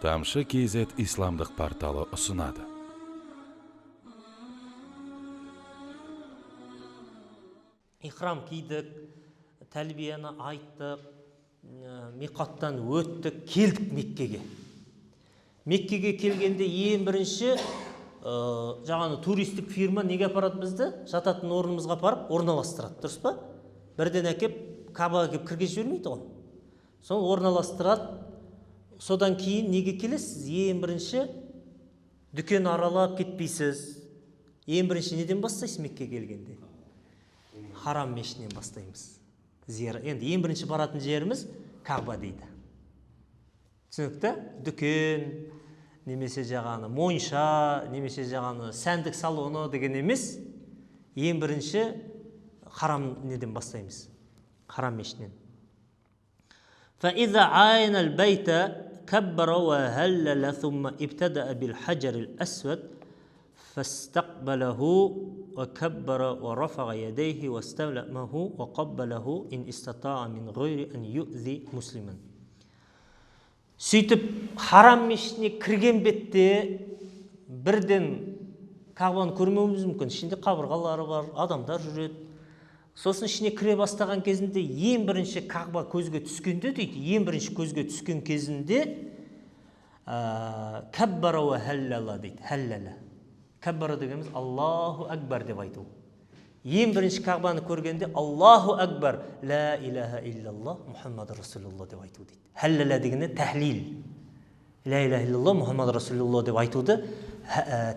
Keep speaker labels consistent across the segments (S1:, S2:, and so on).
S1: Тамшы KZ исламдық порталы ұсынады.
S2: Ихрам кийдік, тәлбияны айттық, миқаттан өттік, келдік Меккеге. Меккеге келгенде ең бірінші жаңағы туристік фирма неге апарады бізді? Жататын орнымызға апарып орналастырады, дұрыс па? Бірден әкеп, Кабаға келіп кіргізіп жібермейді ғой. Сол орналастырады. Содан кейін неге келесіз? Ең бірінші дүкен аралап кетпейсіз. Ең бірінші неден бастайсыз Меккеге келгенде? Харам мешітінен бастаймыз. Енді ең бірінші баратын жеріміз Каба дейді. Түсінікті? Дүкен, немесе жағаны монша, немесе жағаны сәндік салоны деген емес. Ең бірінші харам неден бастаймыз? Харам мешітінен. فإذا عاين البيت كبر وهلل ثم ابتدأ بالحجر الأسود فاستقبله وكبر ورفع يديه واستلمه وقبله إن استطاع من غير أن يؤذي مسلما. Сөйтіп харам мешітіне кірген бетте бірден Кабаны көрмеуіміз мүмкін. Ішінде қабырғалары бар, адамдар жүреді. Сосын ішіне кіре бастаған кезінде ең бірінші Каба көзге түскенде дейді, ең бірінші көзге түскен кезінде каббара ва халлала дейді, халлала. Каббара дегеніміз Аллаху акбар деп айту. Ең бірінші Кабаны көргенде Аллаху акбар, ла илаха иллаллах, Мухаммад Расулуллах деп айту дейді. Халлала дегенде тәхлил. Ла илаха иллаллах, Мухаммад Расулуллах деп айтуды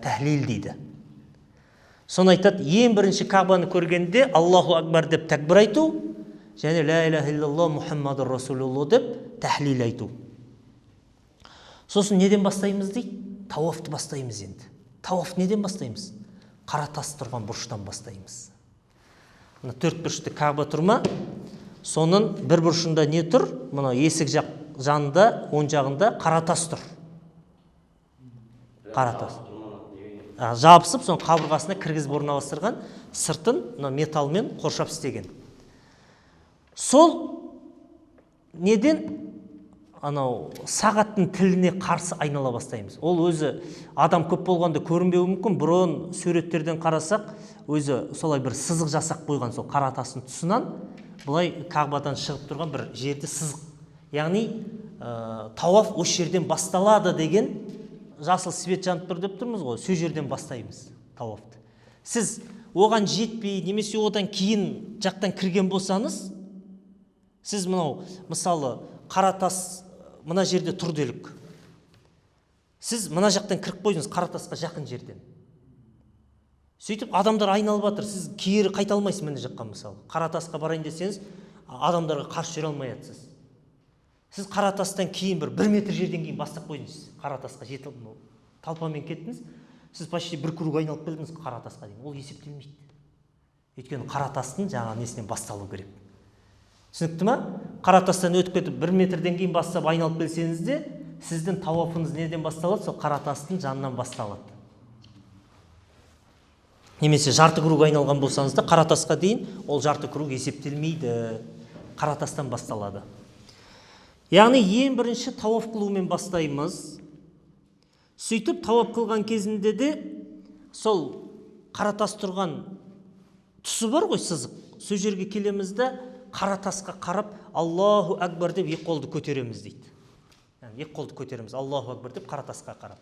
S2: тәхлил дейді. Соны айтады, ең бірінші Кабаны көргенде Аллаху акбар деп тәкбір айту, және ла илаха иллаллах Мухаммад Расулуллах деп тәхлил айту. Сосын неден бастаймыз дейді? Тауафты бастаймыз енді. Тауаф неден бастаймыз? Қара тас тұрған бұрыштан бастаймыз. Мына төрт бұрышты Каба тұрма, соның бір бұрышында не тұр? Мына есік жанында, оң жағында қара тас тұр. Қара тас. Жабысып, соның қабырғасына кіргізіп орналастырған, сыртын металмен қоршап істеген. Сол неден сағаттың тіліне қарсы айнала бастаймыз. Ол өзі адам көп болғанда көрінбеуі мүмкін, бұрын суреттерден қарасақ, өзі солай бір сызық жасақ қойған, сол қара тастың тұсынан бұлай Кабадан шығып тұрған бір жерде сызық. Яғни тауаф осы жерден басталады деген жасыл свет жанып тұр деп тұрмыз ғой, сол жерден бастаймыз тауафты. Сіз оған жетпей, немесе одан кейін жақтан кірген болсаңыз, сіз мысалы қара тас мына жерде тұр делік. Сіз мына жақтан кіріп қойдыңыз қара тасқа жақын жерден. Сөйтіп адамдар айналып жатыр, сіз кері қайта алмайсыз мына жаққа мысалы. Қара тасқа барайын десеңіз, адамдарға қарсы жүре алмай жатсыз. Сіз қара тастан кейін бір метр жерден кейін бастап қойдыңыз. Қара тасқа жетіп талпамен кеттіңіз. Сіз почти бір круг айналып келдіңіз қара тасқа дейін. Ол есептелмейді. Өйткені қара тастың жаңа несінен басталу керек. Түсінікті ма? Қара тастан өтіп кетіп бір метрден кейін бастап айналып келсеңіз де, сіздің тауафыңыз неден басталады? Сол қара тастың жанынан басталады. Немесе жарты круг айналған болсаңыз да, қара тасқа дейін ол жарты круг есептелмейді. Қара тастан басталады. Яғни ең бірінші тауаф қылумен бастаймыз. Сөйтіп тауаф қылған кезінде де сол қара тас тұрған тұсы бар ғой, сызық. Сол жерге келеміз де қара тасқа қарап Аллаху акбар деп екі қолды көтереміз дейді. Екі қолды көтереміз Аллаху акбар деп қара тасқа қарап.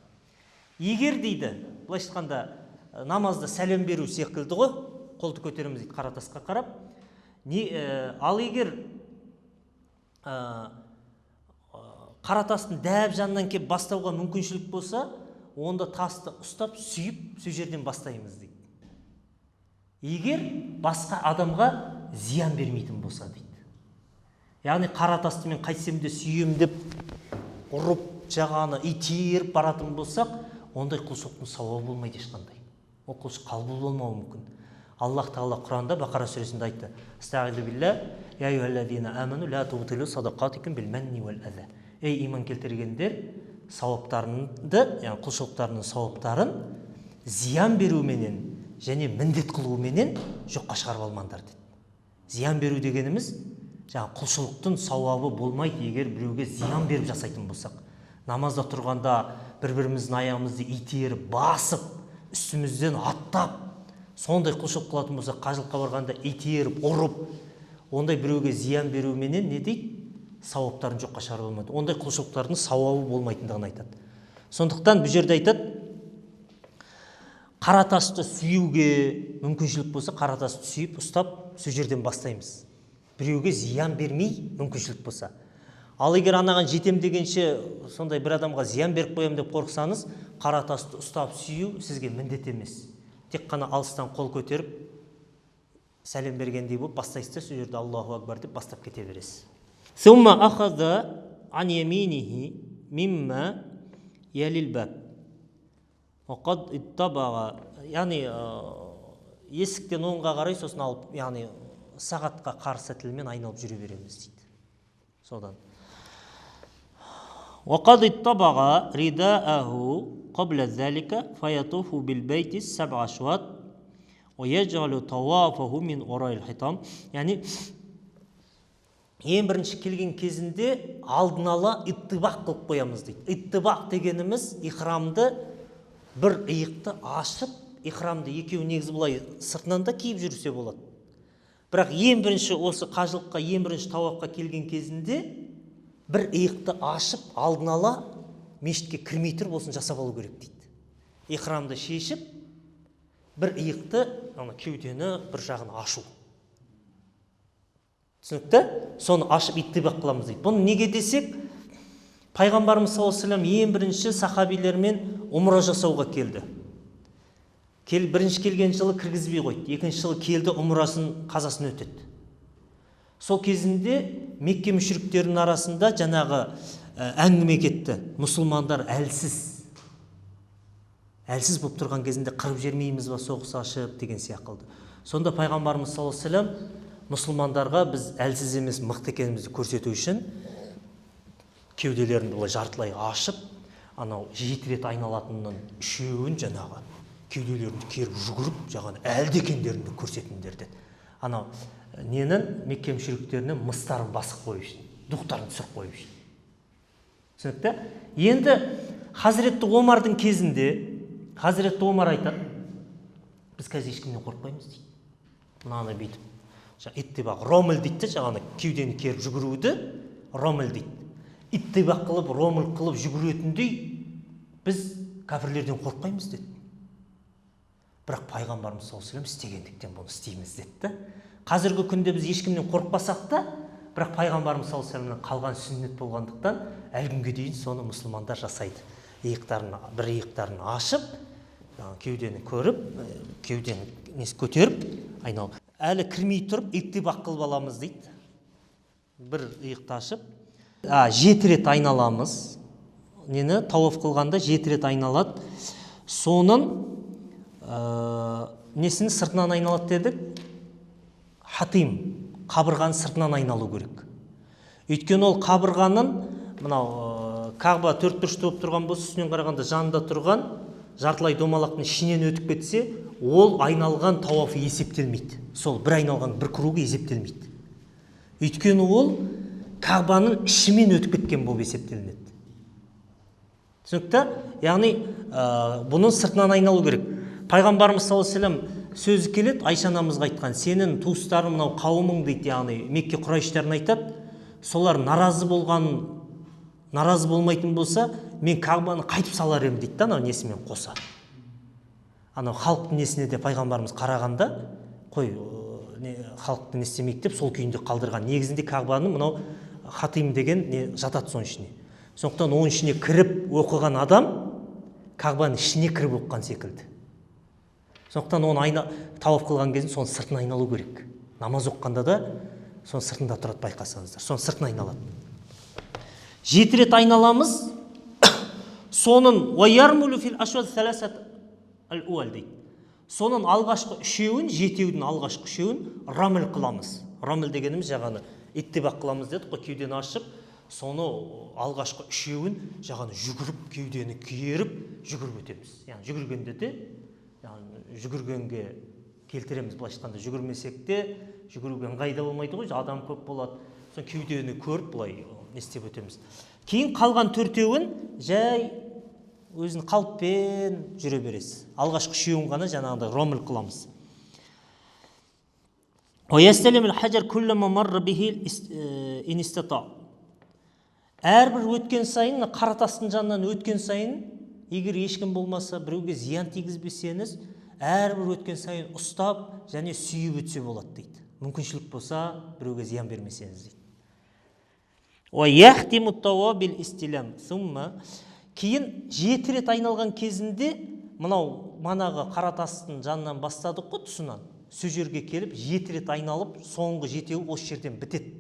S2: Егер дейді, былай айтқанда намазда сәлем беру секілді ғой, қолды көтереміз дейді қара тасқа қарап. Ал егер қара тастың дәп жанынан кеп бастауға мүмкіншілік болса, онда тасты ұстап, сүйіп, сол жерден бастаймыз дейді. Егер басқа адамға зиян бермейтін болса дейді. Яғни қара тасты мен қайтсем де сүйем деп ұрып, жағаны итеріп баратын болсақ, ондай құлшылықтың сауабы болмайды ешқандай. Ол құлшылық қабыл болмауы мүмкін. Аллах Тағала Құранда Бақара сүресінде айтты: "Астағфиру билла, я айюхаллазина аману ла тубтилу садақатикум бил манни вал аза." Ей иман келтіргендер, сауаптарыңды, яғни құлшылықтарының сауаптарын зиян беруменен және міндет қылуменен жоққа шығарып алмаңдар дейді. Зиян беру дегеніміз, жаңа құлшылықтың сауабы болмайды егер біреуге зиян беріп жасайтын болсақ. намазда тұрғанда бір-біріміздің аяғымызды итеріп, басып, үстімізден аттап, сондай құлшылық қылатын болса, қажылыққа барғанда итеріп, ұрып, ондай біреуге зиян беруменен не дейді? Сауаптарын жоққа шығарып болмайды. Ондай құлшылықтардың сауабы болмайтындығын айтады. Сондықтан бұл жерде айтады, қара тасты сүйуге мүмкіншілік болса, қара тасты сүйіп, ұстап, сол жерден бастаймыз. Біреуге зиян бермей мүмкіншілік болса. Ал егер анаған жетем дегенше, сондай бір адамға зиян беріп қоям деп қорықсаңыз, қара тасты ұстап сүйу сізге міндет емес. Тек қана алыстан қол көтеріп, сәлем бергендей болып бастайсыз да, сол жерде Аллаху акбар деп бастап кете бересіз. ثم أخذ عن يمينه مما يلي الباب وقد اتبع яғни есіктен оңға қарай сосын алып, яғни сағатқа қарсы тілмен айналып жүре береміз дейді. Содан وقد اتبع رداءه قبل ذلك فيطوف بالبيت 7 أشواط ويجعل طوافه من وراء الحيطان. яғни ең бірінші келген кезінде алдын ала иттибақ қылып қоямыз дейді. Иттибақ дегеніміз ихрамды бір иықты ашып, ихрамды екеуі негізі бұлай сыртынан да киіп жүрсе болады. Бірақ ең бірінші осы қажылыққа, ең бірінші тауапқа келген кезінде бір иықты ашып, алдын ала мешітке кірмей тұрып осын жасап алу керек дейді. Ихрамды шешіп, бір иықты, кеудені бір жағын ашу. Түсінікті? Соны ашып иттибақ қыламыз дейді. Бұны неге десек, пайғамбарымыз саллаллаху алейхи ва саллям ең бірінші сахабилермен умра жасауға келді. Бірінші келген жылы кіргізбей қойды, екінші жылы келді, умрасын қазасын өтеді. Сол кезінде Мекке мүшриктерінің арасында жаңағы әңгіме кетті. Мұсылмандар әлсіз болып тұрған кезінде қырып жермейміз ба, соғыс ашып деген сияқты. Сонда пайғамбарымыз саллаллаху алейхи ва саллям мұсылмандарға біз әлсіз емес, мықты екенімізді көрсету үшін кеуделерін былай жартылай ашып, анау 7 рет айналатынның 3-еуін жаңағы кеуделерін керіп жүгіріп, жаңағы әлді екендерін көрсетіңдер деді. Анау ненің Мекке мүшриктерінің мыстарын басып қою үшін, дұқтарын түсіріп қою үшін. Түсінікті? Енді Хазіретті Омардың кезінде Хазіретті Омар айтады, біз қазір ешкімнен қорықпаймыз дейді. Мынаны бүйтіп иттибақ, ромыл дейді, жаңағы кеудені керіп жүгіруді ромыл дейді. Иттибақ қылып, ромыл қылып жүгіретіндей біз кәпірлерден қорықпаймыз деді. Бірақ пайғамбарымыз саллаллаху алейхи ва саллям істегендіктен бұны істейміз деді. Қазіргі күнде біз ешкімнен қорықпасақ та, бірақ пайғамбарымыз саллаллаху алейхи ва саллямнан қалған сүннет болғандықтан әлі күнге дейін соны мұсылмандар жасайды. Бір иықтарын ашып, кеудені көріп, кеудені көтеріп, айналып. Әлі кірмей тұрып, иттибақ қылып аламыз дейді. Бір иықты ашып, 7 рет айналамыз. Нені тауаф қылғанда 7 рет айналады. Соның несін сыртынан айналады дедік? Хатим, қабырғаны сыртынан айналу керек. Өйткені ол қабырғаның, мынау Кағба 4 бұрышты болып тұрған болса, үстінен қарағанда жанында тұрған жартылай домалақтың ішінен өтіп кетсе, ол айналған тауафы есептелмейді. Сол бір айналған бір кругі есептелмейді. Өйткені ол Кағбаның ішімен өтіп кеткен болып есептелінеді. Түсінікті? Яғни бұның сыртынан айналу керек. Пайғамбарымыз саллаллаху алейхи ва саллям сөзі келеді, Айша анамызға айтқан, сенің туыстарың мынау қауымың дейді, яғни Мекке құрайыштарын айтады. Солар наразы болмайтын болса, мен Кағбаны қайтып салар едім дейді, анау несімен қоса. Анау халықтың несіне де пайғамбарымыз қарағанда, қой, халықты не істемейік деп сол күйінде қалдырған. Негізінде Кағбаны мынау хатим деген жатады соның ішіне. Сондықтан оның ішіне кіріп оқыған адам Кағбаның ішіне кіріп оқыған секілді. Сондықтан оны тауаф қылған кезінде соның сыртына айналу керек. Намаз оқығанда да соның сыртында тұрады, байқасаңыздар. Соның сыртына айналады. 7 рет айналамыз. Соның уайярмулу фил ашвад саласат ал-уал дейді. Соның алғашқы 3-еуін, 7-еудің алғашқы 3-еуін рамыл қыламыз. Рамыл дегеніміз жағаны иттибақ қыламыз деді, кеудені ашып, соны алғашқы 3-еуін жағаны жүгіріп, кеудені керіп, жүгіріп өтеміз. Яғни жүгіргенде де, жүгіргенге келтіреміз, былай айтқанда жүгірмесек те, жүгіруге ыңғайда болмайды ғой, адам көп болады. Соны кеудені көріп, былай не істеп өтеміз. Кейін қалған төртеуін жай өзін қалыппен жүре бересіз. Алғашқы үшеуін ғана жаңағыдай ромл қыламыз. Әрбір өткен сайын, қара тастың жанынан өткен сайын, егер ешкім болмаса, біреуге зиян тигізбесеңіз, әрбір өткен сайын ұстап және сүйіп өтсе болады дейді. Мүмкіншілік болса, біреуге зиян бермесеңіз дейді. Кейін 7 рет айналған кезінде, манағы қара тастың жанынан бастадық қой тұсынан, сол жерге келіп 7 рет айналып, соңғы 7-еуі осы жерден бітеді.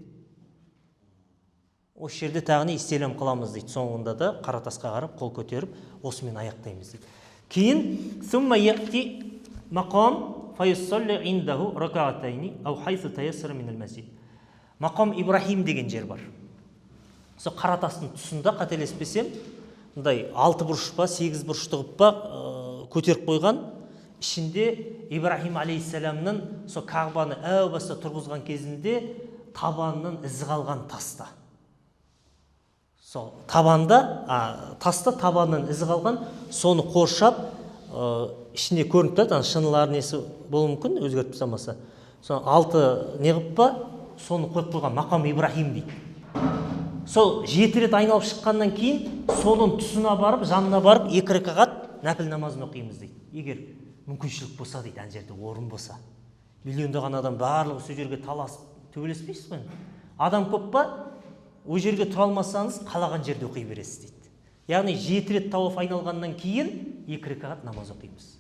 S2: Осы жерде тағыны истилам қыламыз дейді. Соңында да қара тасқа қарап, қол көтеріп, осымен аяқтаймыз дейді. Кейін сумма яти мақам файуссалли индаху ракаатайни ау хайсу таяссара минал масжид. Мақам Ибрахим деген жер бар. Сол қара тастың тұсында, қателеспесем, мындай 6 бұрыш па, 8 бұрышты қылып па көтеріп қойған. Ішінде Ибрахим алейхиссаламның сол Кағбаны әу баста тұрғызған кезінде табанның ізі қалған таста. Сол табанда, таста табанның ізі қалған, соны қоршап, ішіне көрініп тұрады, шынылар несі болуы мүмкін, өзгертіп тастамаса. Сол 6 не қылып па, соны қойып қойған мақам Ибрахим дейді. Сол 7 рет айналып шыққаннан кейін, соның тұсына барып, жанына барып, 2 ракағат нәпіл намазын оқимыз дейді. Егер мүмкіншілік болса дейді, ана жерде орын болса. Миллиондаған адам барлығы сол жерге таласып төбелеспейсіз ғой. Адам көп па, ол жерге тұра алмасаңыз, қалаған жерде оқи бересіз дейді. Яғни 7 рет тауаф айналғаннан кейін 2 ракағат намаз оқимыз.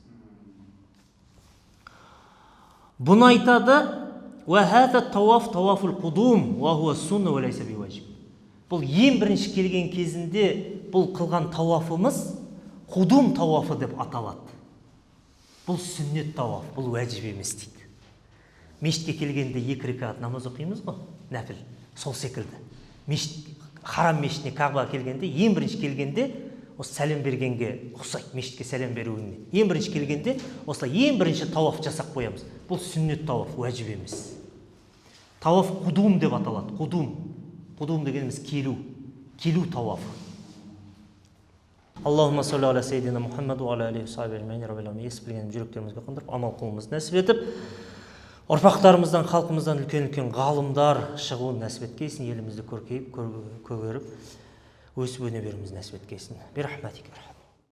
S2: Бұны айтады: "Ва хаза тауаф тауафул қудум, ва хуа сунна ва лайса биwajib." Бұл ең бірінші келген кезінде бұл қылған тауафымыз қудум тауафы деп аталады. Бұл сүннет тауаф, бұл уәжіп емес дейді. Мешітке келгенде 2 ракағат намаз оқимыз ғой, нәпіл. Сол секілді. Харам мешітіне, Кағбаға келгенде, ең бірінші келгенде, осы сәлем бергенге ұқсайды, мешітке сәлем беруіне. Ең бірінші келгенде, осылай ең бірінші тауаф жасап қоямыз. Бұл сүннет тауаф, уәжіп емес. Тауаф қудум деп аталады, қудум. Қудум дегеніміз келу тауафы. Аллахумма салли аля сейдина Мухаммад ва аля алейхи сахаби ажмаин. Раббил ес білгенім жүректерімізге қондырып, амал қылуымызды нәсіп етіп, ұрпақтарымыздан, халқымыздан үлкен-үлкен ғалымдар шығуын нәсіп еткейсін, елімізді көркейіп, көгеріп, өсіп өне беруімізді нәсіп еткейсін. Бирахматика.